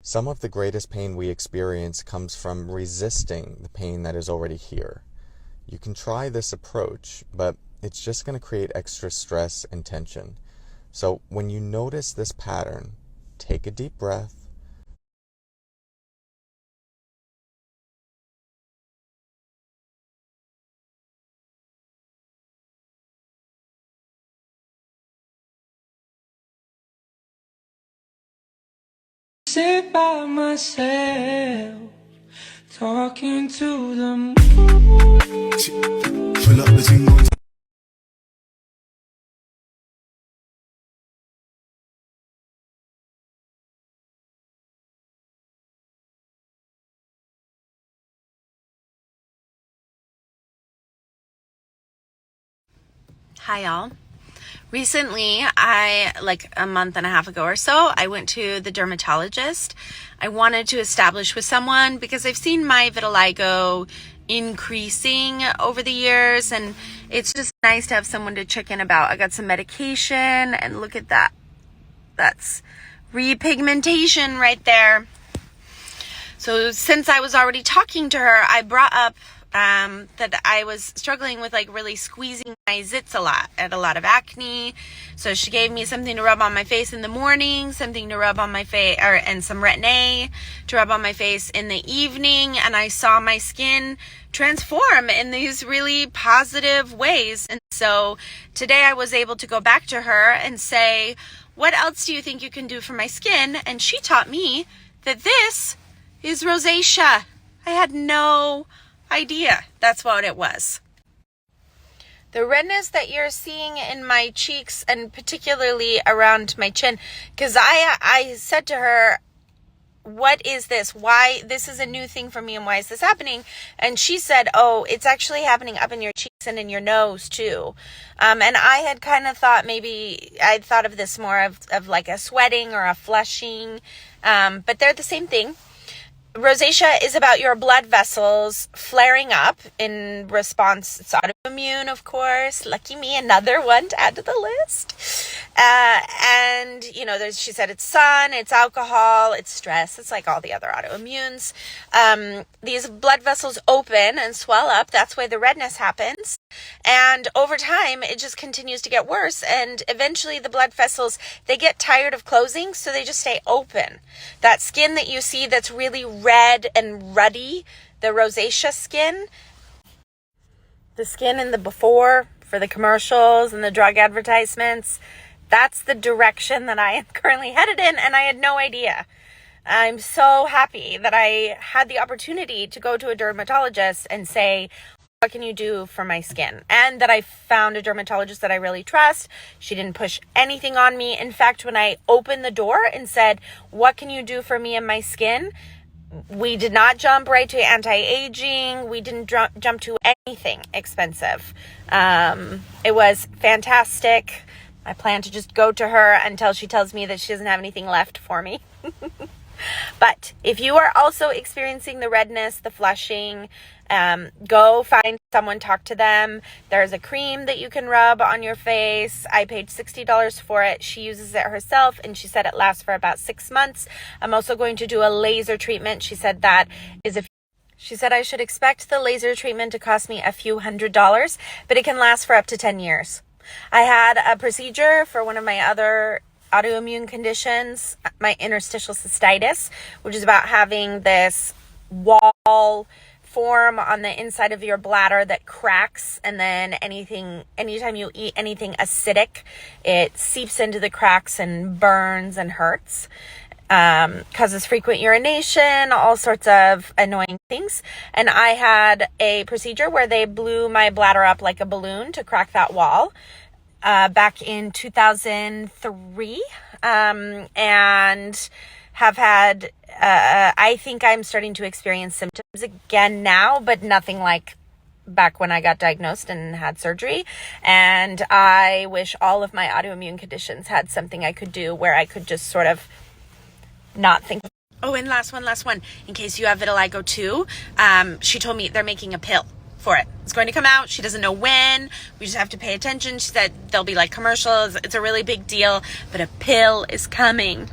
Some of the greatest pain we experience comes from resisting the pain that is already here. You can try this approach, but it's just going to create extra stress and tension. So when you notice this pattern, take a deep breath. Sit by myself, talking to the moon. Fill up the tingle. Hi y'all. Recently, like a month and a half ago or so, I went to the dermatologist. I wanted to establish with someone because I've seen my vitiligo increasing over the years, and it's just nice to have someone to check in about. I got some medication, and look at that. That's repigmentation right there. So since I was already talking to her, I brought up that I was struggling with like really squeezing my zits a lot. I had a lot of acne. So she gave me something to rub on my face in the morning, something to rub on my face, and some Retin-A to rub on my face in the evening. And I saw my skin transform in these really positive ways. And so today I was able to go back to her and say, what else do you think you can do for my skin? And she taught me that this is rosacea. I had no idea that's what it was. The redness that you're seeing in my cheeks and particularly around my chin, because I said to her, what is this? Why this is a new thing for me and why is this happening? And she said, oh, it's actually happening up in your cheeks and in your nose too. And I had kind of thought maybe I'd thought of this more of like a sweating or a flushing, but they're the same thing. Rosacea is about your blood vessels flaring up in response. It's autoimmune, of course. Lucky me, another one to add to the list. And, you know, she said it's sun, it's alcohol, it's stress. It's like all the other autoimmunes. These blood vessels open and swell up. That's why the redness happens. And over time, it just continues to get worse. And eventually the blood vessels, they get tired of closing, so they just stay open. That skin that you see that's really red and ruddy, the rosacea skin, the skin in the before for the commercials and the drug advertisements, that's the direction that I am currently headed in, and I had no idea. I'm so happy that I had the opportunity to go to a dermatologist and say, what can you do for my skin? And that I found a dermatologist that I really trust. She didn't push anything on me. In fact, when I opened the door and said, what can you do for me and my skin? We did not jump right to anti-aging. We didn't jump to anything expensive. It was fantastic. I plan to just go to her until she tells me that she doesn't have anything left for me. But if you are also experiencing the redness, the flushing, go find someone, talk to them. There's a cream that you can rub on your face. I paid $60 for it. She uses it herself, and she said it lasts for about 6 months. I'm also going to do a laser treatment. She said she said I should expect the laser treatment to cost me a few $100s, but it can last for up to 10 years. I had a procedure for one of my other autoimmune conditions, my interstitial cystitis, which is about having this wall form on the inside of your bladder that cracks, and then anytime you eat anything acidic, it seeps into the cracks and burns and hurts. Causes frequent urination, all sorts of annoying things. And I had a procedure where they blew my bladder up like a balloon to crack that wall. Back in 2003, and have had, I think I'm starting to experience symptoms again now, but nothing like back when I got diagnosed and had surgery. And I wish all of my autoimmune conditions had something I could do where I could just sort of not think. Oh, and last one. In case you have vitiligo too, she told me they're making a pill for it. It's going to come out. She doesn't know when. We just have to pay attention. She said there'll be like commercials. It's a really big deal, but a pill is coming.